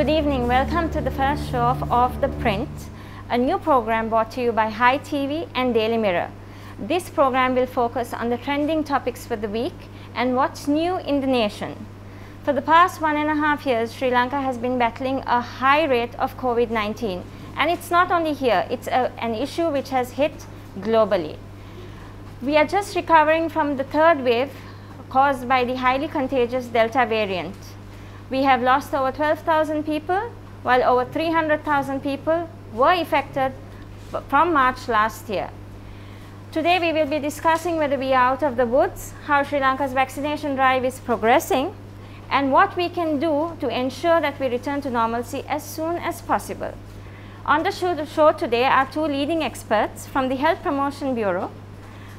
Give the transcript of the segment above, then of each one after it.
Good evening. Welcome to the first show of Off the Print, a new program brought to you by Hi TV and Daily Mirror. This program will focus on the trending topics for the week and what's new in the nation. For the past 1.5 years, Sri Lanka has been battling a high rate of COVID-19, and it's not only here, it's an issue which has hit globally. We are just recovering from the third wave caused by the highly contagious Delta variant. We have lost over 12,000 people, while over 300,000 people were affected from March last year. Today we will be discussing whether we are out of the woods, how Sri Lanka's vaccination drive is progressing, and what we can do to ensure that we return to normalcy as soon as possible. On the show today are two leading experts from the Health Promotion Bureau,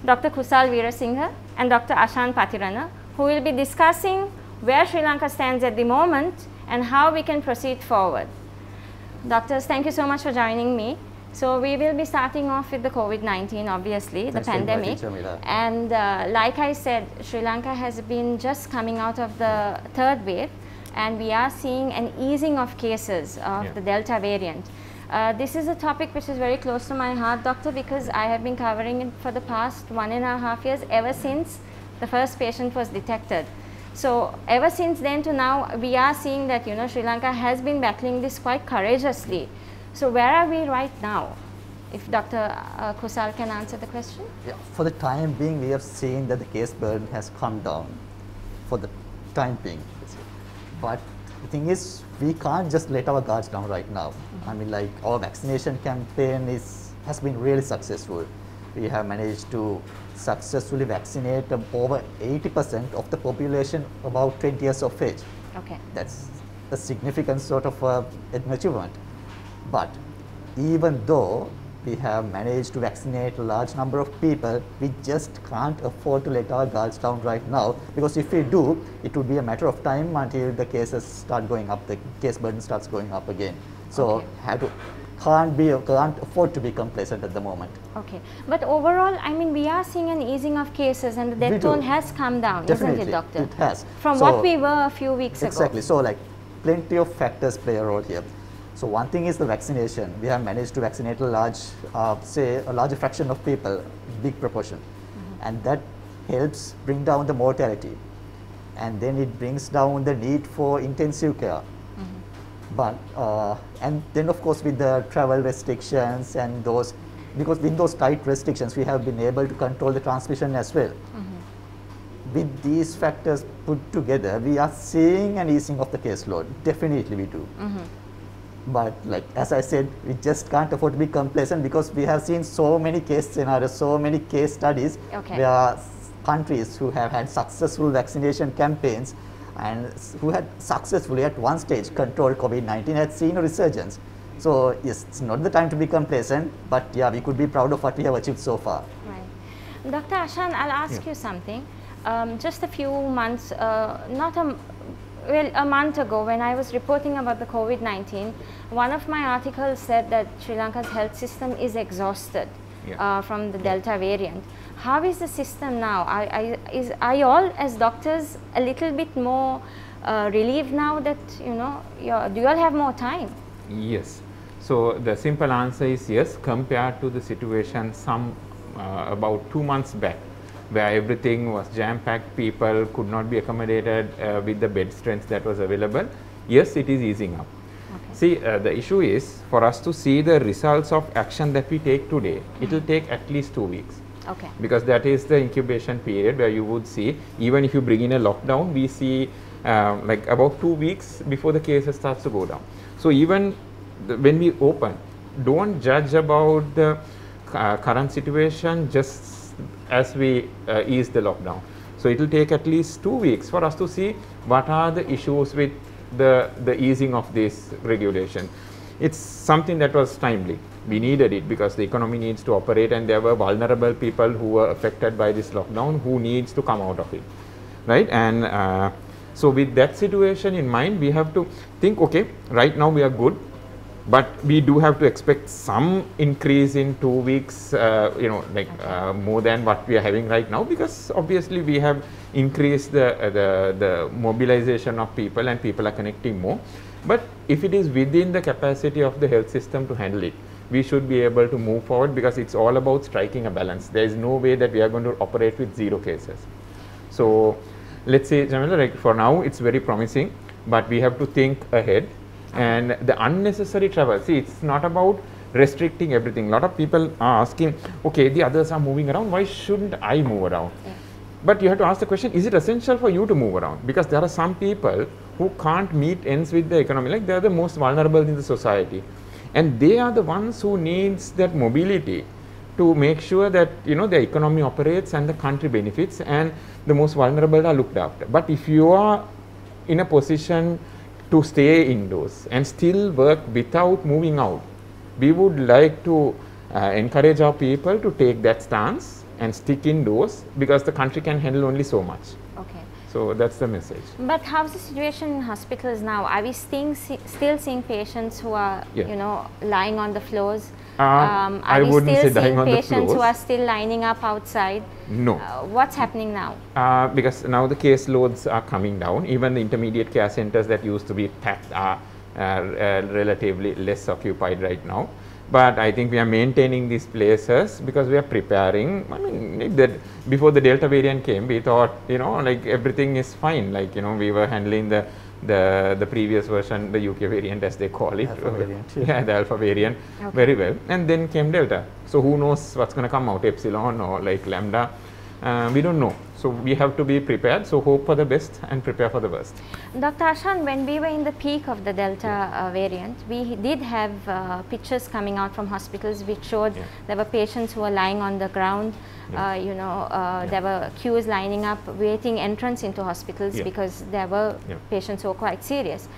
Dr. Kusal Weerasinghe and Dr. Ashan Pathirana, who will be discussing where Sri Lanka stands at the moment and how we can proceed forward. Doctors, thank you so much for joining me. So we will be starting off with the COVID-19, obviously, the pandemic. And like I said, Sri Lanka has been just coming out of the third wave, and we are seeing an easing of cases of the Delta variant. This is a topic which is very close to my heart, doctor, because I have been covering it for the past 1.5 years, ever since the first patient was detected. So ever since then to now, we are seeing that, you know, Sri Lanka has been battling this quite courageously. So where are we right now? If Dr. Kusal can answer the question. Yeah, for the time being, we have seen that the case burden has come down for the time being. But the thing is, we can't just let our guards down right now. I mean, like, our vaccination campaign has been really successful. We have managed to successfully vaccinate over 80% of the population about 20 years of age. Okay. That's a significant sort of an achievement. But even though we have managed to vaccinate a large number of people, we just can't afford to let our guards down right now, because if we do, it would be a matter of time until the cases start going up, the case burden starts going up again. So can't afford to be complacent at the moment. Okay, but overall, I mean, we are seeing an easing of cases, and the death toll has come down, Definitely, isn't it, doctor? It has. From what we were a few weeks ago. Exactly. So, like, plenty of factors play a role here. So one thing is the vaccination. We have managed to vaccinate a large, say, a larger fraction of people, big proportion, and that helps bring down the mortality, and then it brings down the need for intensive care. But and then of course with the travel restrictions and those, because with those tight restrictions, we have been able to control the transmission as well. With these factors put together, we are seeing an easing of the caseload. Definitely we do. But like, as I said, we just can't afford to be complacent, because we have seen so many case scenarios, so many case studies where countries who have had successful vaccination campaigns and who had successfully at one stage controlled COVID-19 had seen a resurgence. So yes, it's not the time to be complacent, but yeah, we could be proud of what we have achieved so far. Right. Dr. Ashan, I'll ask you something. Just a few months, a month ago, when I was reporting about the COVID-19, one of my articles said that Sri Lanka's health system is exhausted from the Delta variant. How is the system now? Are you all as doctors a little bit more relieved now that, you know, do you all have more time? Yes. So the simple answer is yes, compared to the situation about 2 months back, where everything was jam-packed, people could not be accommodated with the bed strength that was available. Yes, it is easing up. See, the issue is, for us to see the results of action that we take today, it will take at least 2 weeks. Because that is the incubation period where you would see, even if you bring in a lockdown, we see like about 2 weeks before the cases starts to go down. So even when we open, don't judge about the current situation just as we ease the lockdown. So it will take at least 2 weeks for us to see what are the issues with the easing of this regulation. It's something that was timely. We needed it because the economy needs to operate, and there were vulnerable people who were affected by this lockdown who needs to come out of it, right? And so with that situation in mind, we have to think, okay, right now we are good, but we do have to expect some increase in 2 weeks, more than what we are having right now, because obviously we have increased the mobilization of people and people are connecting more. But if it is within the capacity of the health system to handle it, we should be able to move forward, because it's all about striking a balance. There is no way that we are going to operate with 0 cases. So let's say, Jamila, like for now it's very promising, but we have to think ahead. And the unnecessary travel, see, it's not about restricting everything. A lot of people are asking, okay, the others are moving around, why shouldn't I move around? Yeah. But you have to ask the question, is it essential for you to move around? Because there are some people who can't meet ends with the economy, like they are the most vulnerable in the society. And they are the ones who needs that mobility to make sure that, you know, the economy operates and the country benefits, and the most vulnerable are looked after. But if you are in a position to stay indoors and still work without moving out, we would like to encourage our people to take that stance and stick indoors, because the country can handle only so much. Okay. So that's the message. But how's the situation in hospitals now? Are we still seeing patients who are, Yeah. you know, lying on the floors? I Are we wouldn't still say dying seeing on the patients who floors. are still lining up outside? No. What's happening now? Because now the case loads are coming down. Even the intermediate care centers that used to be packed are relatively less occupied right now. But I think we are maintaining these places because we are preparing. I mean, that before the Delta variant came, we thought, you know, like everything is fine. Like, you know, we were handling the previous version, the UK variant as they call it. Alpha variant, Yeah, the Alpha variant, Okay. very well. And then came Delta. So who knows what's going to come out, Epsilon or like Lambda. We don't know. So we have to be prepared. So hope for the best and prepare for the worst. Dr. Ashan, when we were in the peak of the Delta variant, we did have pictures coming out from hospitals which showed there were patients who were lying on the ground. You know, there were queues lining up, waiting entrance into hospitals because there were patients who were quite serious.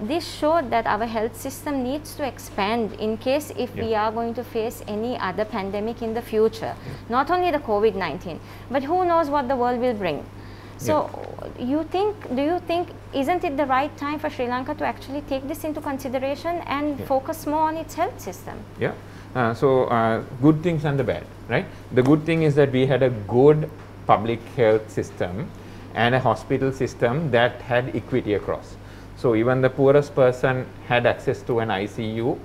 This showed that our health system needs to expand in case if we are going to face any other pandemic in the future, not only the COVID-19, but who knows what the world will bring. So do you think, isn't it the right time for Sri Lanka to actually take this into consideration and focus more on its health system? Yeah. Good things and the bad, right? The good thing is that we had a good public health system and a hospital system that had equity across. So even the poorest person had access to an ICU,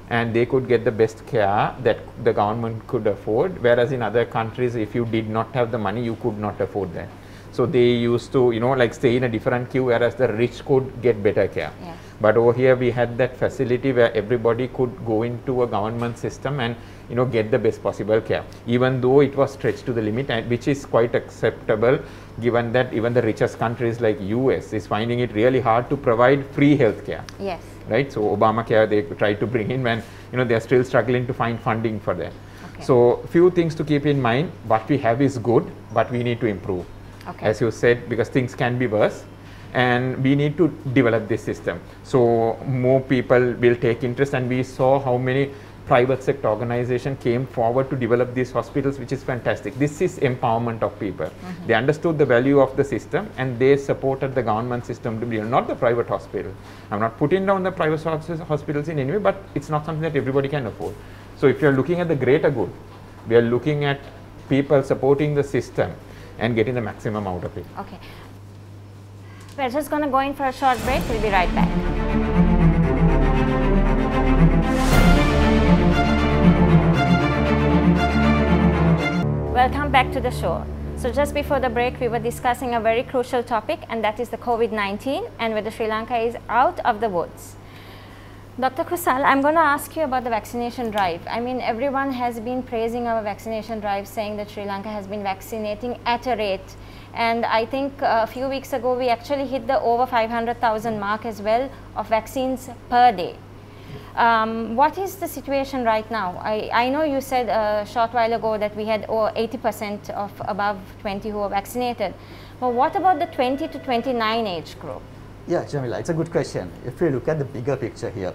and they could get the best care that the government could afford, whereas in other countries, if you did not have the money, you could not afford that. So they used to, you know, like stay in a different queue, whereas the rich could get better care. Yes. But over here we had that facility where everybody could go into a government system and, you know, get the best possible care, even though it was stretched to the limit, and which is quite acceptable given that even the richest countries like US is finding it really hard to provide free health care. Yes. Right? So Obamacare they tried to bring in, when, you know, they are still struggling to find funding for that. Okay. So few things to keep in mind. What we have is good, but we need to improve. Okay. As you said, because things can be worse, and we need to develop this system. So more people will take interest, and we saw how many private sector organizations came forward to develop these hospitals, which is fantastic. This is empowerment of people. They understood the value of the system, and they supported the government system to build, not the private hospital. I'm not putting down the private hospitals in any way, but it's not something that everybody can afford. So if you're looking at the greater good, we are looking at people supporting the system and getting the maximum out of it. Okay. We're just going to go in for a short break. We'll be right back. Welcome back to the show. So just before the break, we were discussing a very crucial topic, and that is the COVID-19 and whether Sri Lanka is out of the woods. Dr. Kusal, I'm going to ask you about the vaccination drive. I mean, everyone has been praising our vaccination drive, saying that Sri Lanka has been vaccinating at a rate. And I think a few weeks ago, we actually hit the over 500,000 mark as well of vaccines per day. What is the situation right now? I know you said a short while ago that we had over 80% of above 20 who are vaccinated. But what about the 20 to 29 age group? Yeah, Jamila, it's a good question. If we look at the bigger picture here,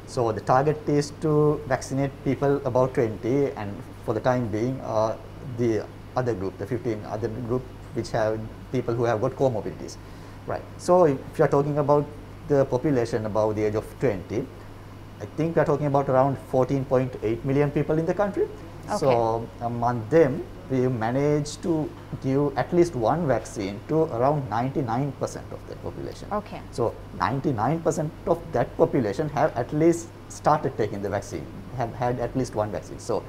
so the target is to vaccinate people about 20, and for the time being, the other group, the 15 other group, which have people who have got comorbidities, right? So if you are talking about the population above the age of 20, I think we are talking about around 14.8 million people in the country. Okay. So among them, we managed to give at least one vaccine to around 99% of the population. Okay. So 99% of that population have at least started taking the vaccine, have had at least one vaccine. So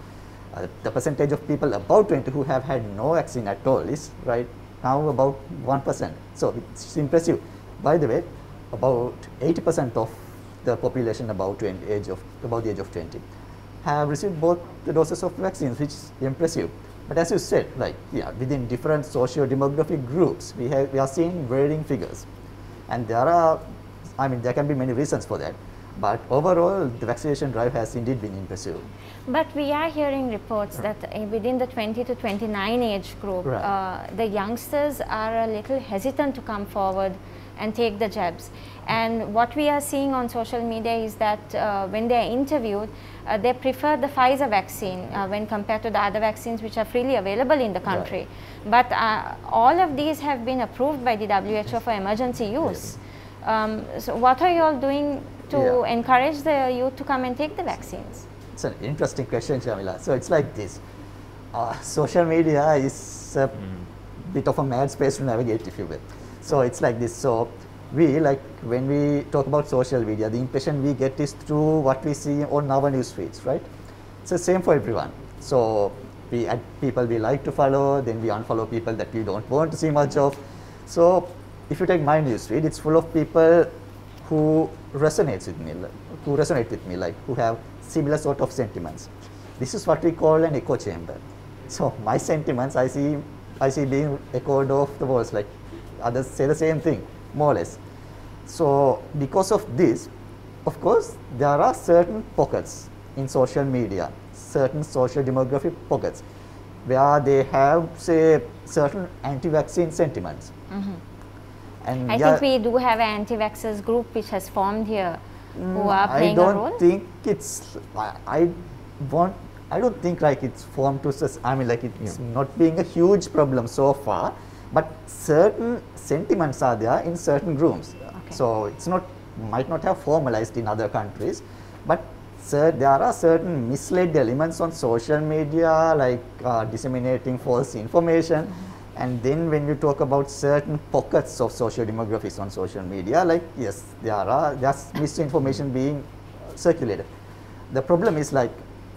the percentage of people above 20 who have had no vaccine at all is right now about 1%. So it's impressive. By the way, about 80% of the population above the age of 20 have received both the doses of vaccines, which is impressive. But as you said, like within different socio-demographic groups, we are seeing varying figures, and there can be many reasons for that. But overall, the vaccination drive has indeed been impressive. But we are hearing reports that within the 20 to 29 age group, the youngsters are a little hesitant to come forward and take the jabs. And what we are seeing on social media is that when they are interviewed, they prefer the Pfizer vaccine when compared to the other vaccines which are freely available in the country. But all of these have been approved by the WHO for emergency use. So what are you all doing to encourage the youth to come and take the vaccines? It's an interesting question, Jamila. So it's like this. Social media is a bit of a mad space to navigate, if you will. So it's like this. So when we talk about social media, the impression we get is through what we see on our news feeds, right? It's the same for everyone. So we add people we like to follow, then we unfollow people that we don't want to see much of. So if you take my news feed, it's full of people who resonate with me, like who have similar sort of sentiments. This is what we call an echo chamber. So my sentiments I see being echoed off the walls, like others say the same thing, more or less. So because of this, of course, there are certain pockets in social media, certain social demographic pockets, where they have, say, certain anti-vaccine sentiments. And I think we do have an anti-vaxxers group which has formed here, who are playing a role. I don't think it's. I don't think like it's formed to. It's not being a huge problem so far, but certain sentiments are there in certain groups. Okay. So it's might not have formalized in other countries, but there are certain misled elements on social media, like disseminating false information. And then when you talk about certain pockets of social demographics on social media, like yes, there's misinformation being circulated. The problem is like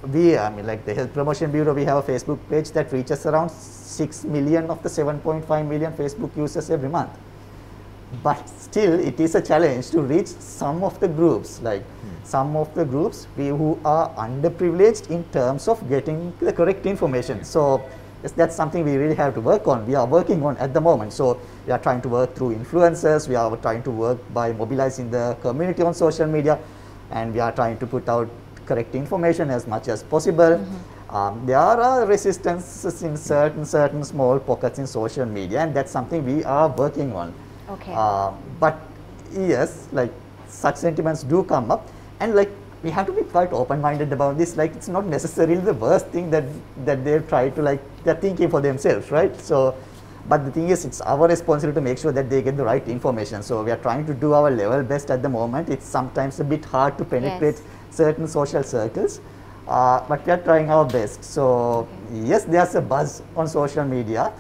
like the Health Promotion Bureau, we have a Facebook page that reaches around 6 million of the 7.5 million Facebook users every month. But still, it is a challenge to reach some of the groups, like some of the groups who are underprivileged in terms of getting the correct information. So yes, that's something we really have to work on. We are working on at the moment. So we are trying to work through influencers. We are trying to work by mobilizing the community on social media, and we are trying to put out correct information as much as possible. There are resistances in certain small pockets in social media, and that's something we are working on. Okay. But yes, like such sentiments do come up, and like we have to be quite open-minded about this. Like it's not necessarily the worst thing that they try to, like, they're thinking for themselves, right? So, but the thing is, it's our responsibility to make sure that they get the right information. So we are trying to do our level best at the moment. It's sometimes a bit hard to penetrate certain social circles, but we are trying our best. So yes, there's a buzz on social media,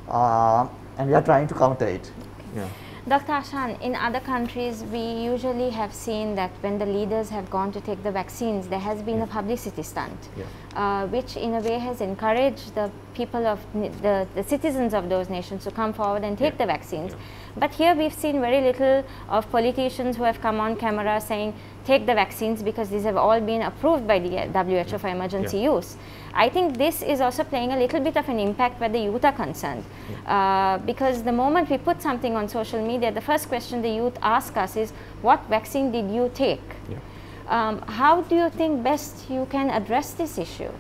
and we are trying to counter it. Yeah. Dr. Ashan, in other countries, we usually have seen that when the leaders have gone to take the vaccines, there has been a publicity stunt, which in a way has encouraged the people of the citizens of those nations to come forward and take the vaccines. But here we've seen very little of politicians who have come on camera saying, take the vaccines because these have all been approved by the WHO for emergency use. I think this is also playing a little bit of an impact where the youth are concerned. Because the moment we put something on social media, the first question the youth ask us is, what vaccine did you take? How do you think best you can address this issue?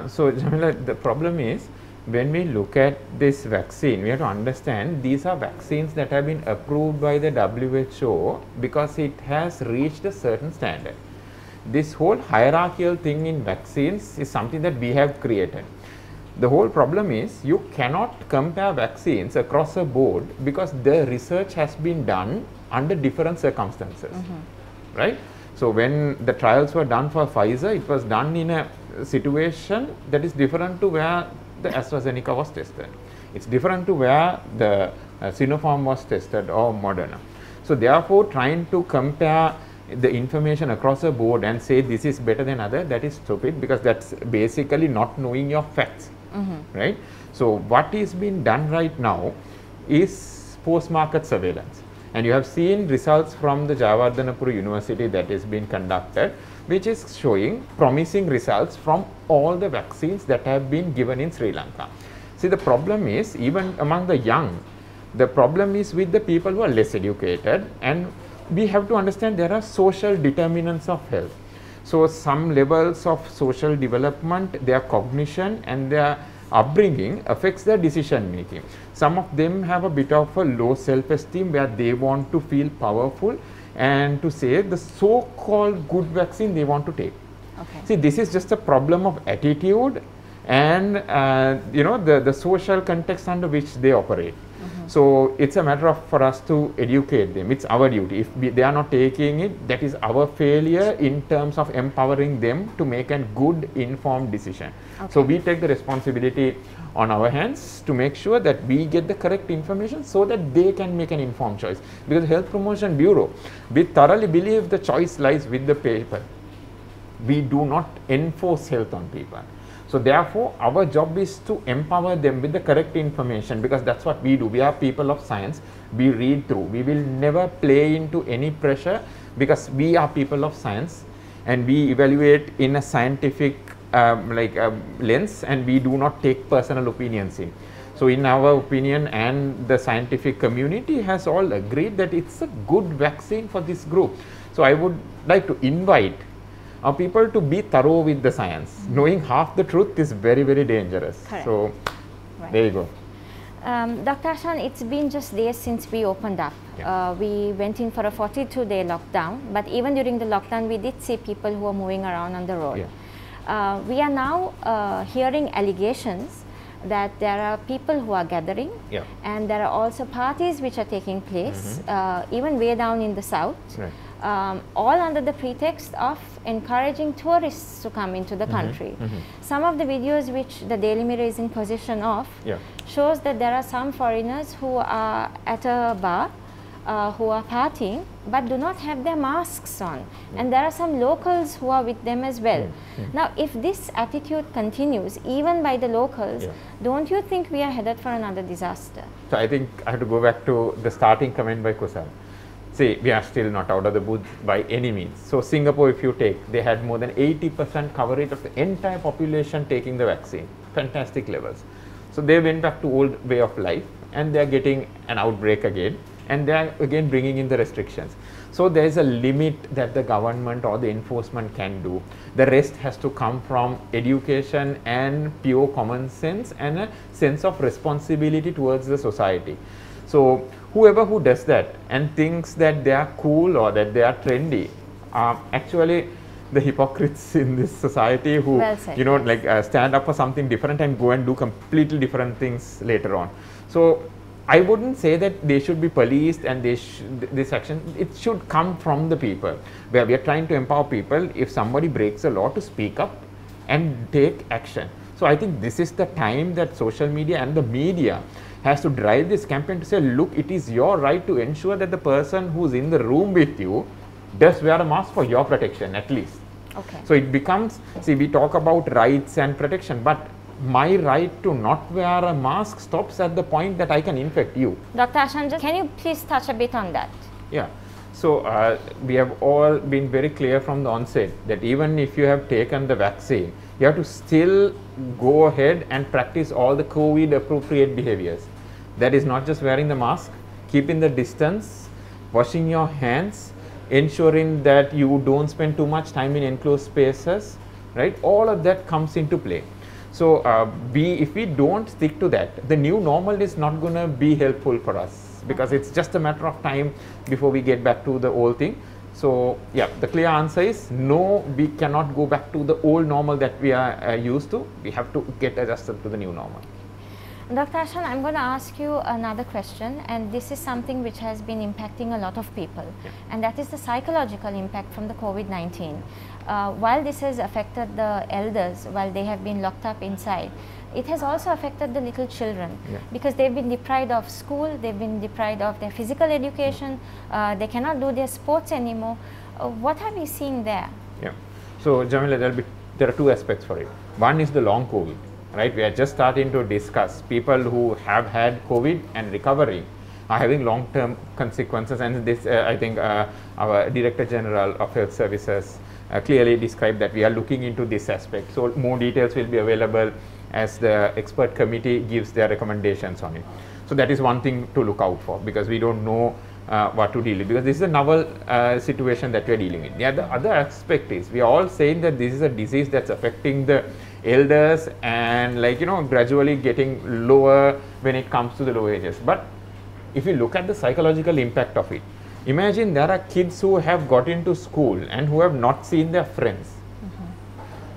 So Jamila, the problem is, when we look at this vaccine, we have to understand these are vaccines that have been approved by the WHO because it has reached a certain standard. This whole hierarchical thing in vaccines is something that we have created. The whole problem is you cannot compare vaccines across the board because the research has been done under different circumstances, right? So when the trials were done for Pfizer, it was done in a situation that is different to where the AstraZeneca was tested. It's different to where the Sinopharm was tested or Moderna. So therefore, trying to compare the information across the board and say this is better than other, that is stupid, because that's basically not knowing your facts, right? So what is being done right now is post-market surveillance. And you have seen results from the Jawaharlal University that is being conducted, which is showing promising results from all the vaccines that have been given in Sri Lanka. See, the problem is, even among the young, the problem is with the people who are less educated, and we have to understand there are social determinants of health. So some levels of social development, their cognition and their upbringing affects their decision making. Some of them have a bit of a low self-esteem where they want to feel powerful and to say the so-called good vaccine they want to take. Okay. See, this is just a problem of attitude and the social context under which they operate. So it's a matter of for us to educate them. It's our duty. If they are not taking it, that is our failure in terms of empowering them to make a good informed decision. Okay. So we take the responsibility on our hands to make sure that we get the correct information so that they can make an informed choice. Because Health Promotion Bureau, we thoroughly believe the choice lies with the people. We do not enforce health on people. So therefore, our job is to empower them with the correct information, because that's what we do. We are people of science. We read through. We will never play into any pressure, because we are people of science and we evaluate in a scientific lens, and we do not take personal opinions in. So in our opinion, and the scientific community has all agreed that it's a good vaccine for this group. So I would like to invite our people to be thorough with the science. Knowing half the truth is very, very dangerous. Correct. So Right. there you go. Dr. Ashan, it's been just days since we opened up. Yeah. We went in for a 42-day lockdown, but even during the lockdown, we did see people who were moving around on the road. Yeah. We are now hearing allegations that there are people who are gathering, Yeah. and there are also parties which are taking place, even way down in the south. Right. All under the pretext of encouraging tourists to come into the country. Some of the videos which the Daily Mirror is in possession of Yeah. shows that there are some foreigners who are at a bar, who are partying, but do not have their masks on. And there are some locals who are with them as well. Now, if this attitude continues, even by the locals, don't you think we are headed for another disaster? So I think I have to go back to the starting comment by Kusal. See, we are still not out of the woods by any means. So Singapore, if you take, they had more than 80% coverage of the entire population taking the vaccine. Fantastic levels. So they went back to old way of life, and they are getting an outbreak again, and they are again bringing in the restrictions. So there is a limit that the government or the enforcement can do. The rest has to come from education and pure common sense and a sense of responsibility towards the society. So whoever who does that and thinks that they are cool or that they are trendy are actually the hypocrites in this society who, Well said, stand up for something different and go and do completely different things later on. So I wouldn't say that they should be policed and this action, it should come from the people, where we are trying to empower people if somebody breaks a law to speak up and take action. So I think this is the time that social media and the media has to drive this campaign to say, look, it is your right to ensure that the person who's in the room with you does wear a mask for your protection at least. Okay. So it becomes, see, we talk about rights and protection, but my right to not wear a mask stops at the point that I can infect you. Dr. Ashan, can you please touch a bit on that? Yeah. So we have all been very clear from the onset that even if you have taken the vaccine, you have to still go ahead and practice all the COVID appropriate behaviors. That is not just wearing the mask, keeping the distance, washing your hands, ensuring that you don't spend too much time in enclosed spaces, right? All of that comes into play. So if we don't stick to that, the new normal is not going to be helpful for us, because it's just a matter of time before we get back to the old thing. So yeah, the clear answer is no, we cannot go back to the old normal that we are used to. We have to get adjusted to the new normal. Dr. Ashan, I'm going to ask you another question, and this is something which has been impacting a lot of people, and that is the psychological impact from the COVID-19. While this has affected the elders while they have been locked up inside, it has also affected the little children, Yeah. because they've been deprived of school, they've been deprived of their physical education, they cannot do their sports anymore. What are we seeing there? Yeah. So Jamila, there are two aspects for it. One is the long COVID, right? We are just starting to discuss people who have had COVID and recovering are having long-term consequences, and this I think our Director General of Health Services clearly described that we are looking into this aspect. So more details will be available as the expert committee gives their recommendations on it. So that is one thing to look out for, because we don't know what to deal with, because this is a novel situation that we are dealing with. The other aspect is, we are all saying that this is a disease that's affecting the elders and, like, you know, gradually getting lower when it comes to the low ages. But if you look at the psychological impact of it, imagine there are kids who have got into school and who have not seen their friends.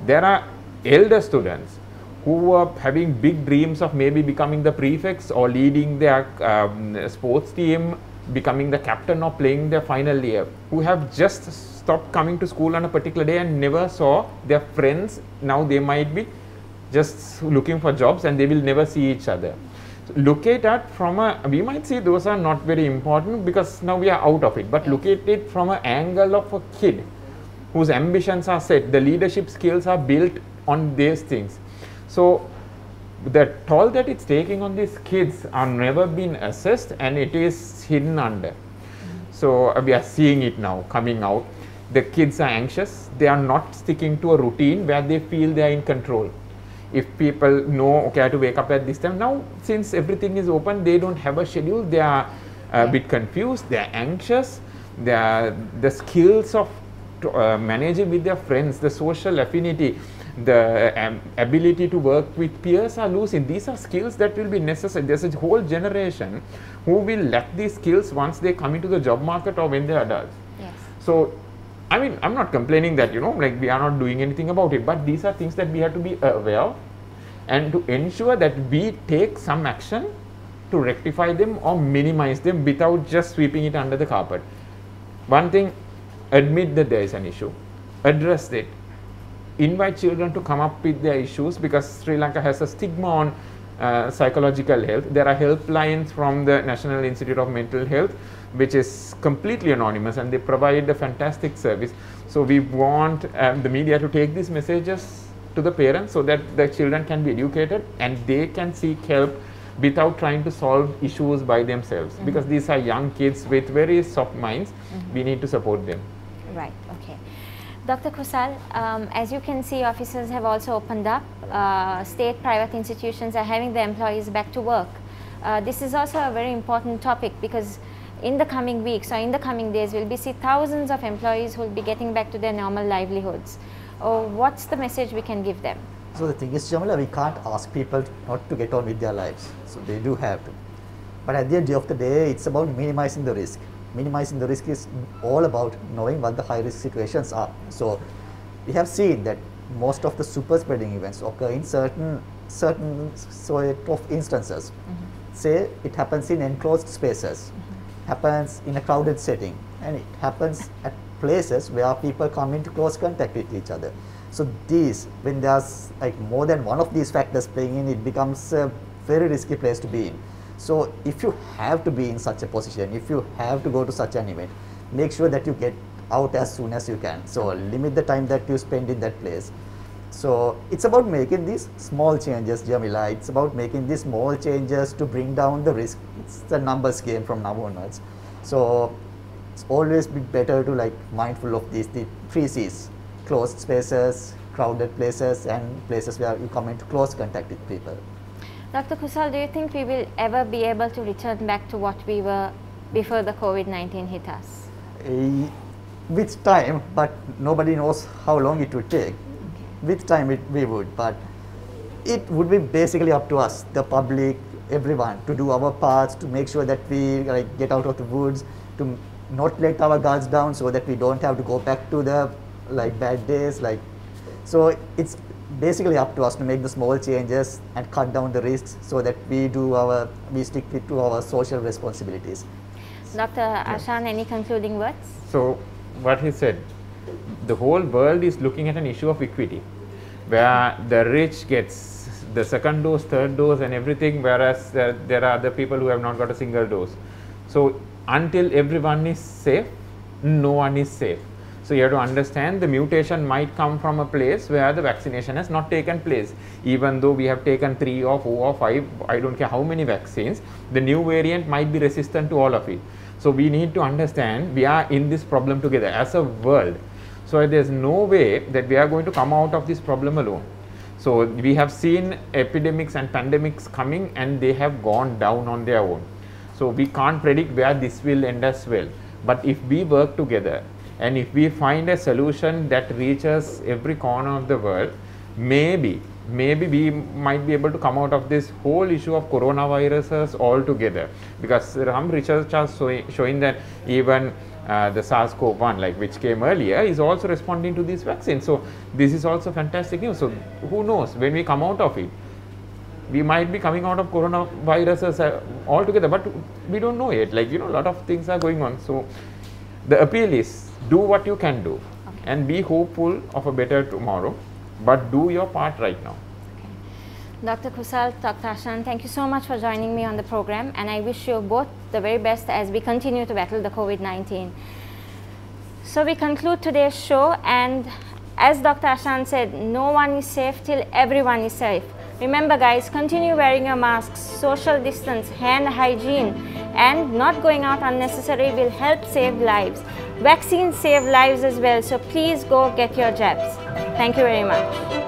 There are elder students who are having big dreams of maybe becoming the prefects or leading their sports team, becoming the captain or playing their final year, who have just stopped coming to school on a particular day and never saw their friends. Now they might be just looking for jobs and they will never see each other. So look at that from a, we might say those are not very important because now we are out of it, but look at it from an angle of a kid whose ambitions are set, the leadership skills are built on these things. So the toll that it's taking on these kids are never been assessed, and it is hidden under. So we are seeing it now coming out. The kids are anxious, they are not sticking to a routine where they feel they are in control. If people know, okay, I have to wake up at this time, now since everything is open, they don't have a schedule, they are a bit confused, they are anxious, the skills of managing with their friends, the social affinity, the ability to work with peers are losing. These are skills that will be necessary. There's a whole generation who will lack these skills once they come into the job market or when they are adults. Yes. So, I mean, I'm not complaining that, you know, like we are not doing anything about it, but these are things that we have to be aware of and to ensure that we take some action to rectify them or minimize them without just sweeping it under the carpet. One thing, admit that there is an issue, address it, invite children to come up with their issues, because Sri Lanka has a stigma on psychological health. There are helplines from the National Institute of Mental Health, which is completely anonymous, and they provide a fantastic service. So we want the media to take these messages to the parents so that the children can be educated and they can seek help without trying to solve issues by themselves, because these are young kids with very soft minds. We need to support them. Right, okay. Dr. Kusal, as you can see, offices have also opened up. State, private institutions are having their employees back to work. This is also a very important topic, because in the coming weeks or in the coming days, we'll be see thousands of employees who will be getting back to their normal livelihoods. What's the message we can give them? So the thing is, Jamila, we can't ask people not to get on with their lives. So they do have to. But at the end of the day, it's about minimizing the risk. Minimizing the risk is all about knowing what the high risk situations are. So we have seen that most of the super spreading events occur in certain sort of instances. Say it happens in enclosed spaces, happens in a crowded setting, and it happens at places where people come into close contact with each other. So these, when there's like more than one of these factors playing in, it becomes a very risky place to be in. So if you have to be in such a position, if you have to go to such an event, make sure that you get out as soon as you can. So limit the time that you spend in that place. So it's about making these small changes, Jamila. It's about making these small changes to bring down the risk. It's a numbers game from now onwards. So it's always be better to like mindful of these, the 3 C's: closed spaces, crowded places, and places where you come into close contact with people. Dr. Kusal, do you think we will ever be able to return back to what we were before the COVID-19 hit us? With time, but nobody knows how long it would take. With time we would, but it would be basically up to us, the public, everyone, to do our parts, to make sure that we like get out of the woods, to not let our guards down so that we don't have to go back to the like bad days. Like, so it's basically up to us to make the small changes and cut down the risks so that we stick to our social responsibilities. Dr. Ashan, any concluding words? So what he said, the whole world is looking at an issue of equity, where the rich gets the second dose, third dose and everything, whereas there are other people who have not got a single dose. So until everyone is safe, no one is safe. So you have to understand the mutation might come from a place where the vaccination has not taken place. Even though we have taken 3 or 4 or 5, I don't care how many vaccines, the new variant might be resistant to all of it. So we need to understand we are in this problem together as a world. So there's no way that we are going to come out of this problem alone. So we have seen epidemics and pandemics coming and they have gone down on their own. So we can't predict where this will end as well. But if we work together and if we find a solution that reaches every corner of the world, maybe we might be able to come out of this whole issue of coronaviruses altogether. Because some research are showing that even the SARS-CoV-1, like which came earlier, is also responding to these vaccines. So this is also fantastic news. So who knows, when we come out of it, we might be coming out of coronaviruses altogether, but we don't know yet. Like, a lot of things are going on. So the appeal is, do what you can do and be hopeful of a better tomorrow, but do your part right now. Dr. Kusal, Dr. Ashan, thank you so much for joining me on the program, and I wish you both the very best as we continue to battle the COVID-19. So we conclude today's show, and as Dr. Ashan said, no one is safe till everyone is safe. Remember guys, continue wearing your masks, social distance, hand hygiene, and not going out unnecessary will help save lives. Vaccines save lives as well, so please go get your jabs. Thank you very much.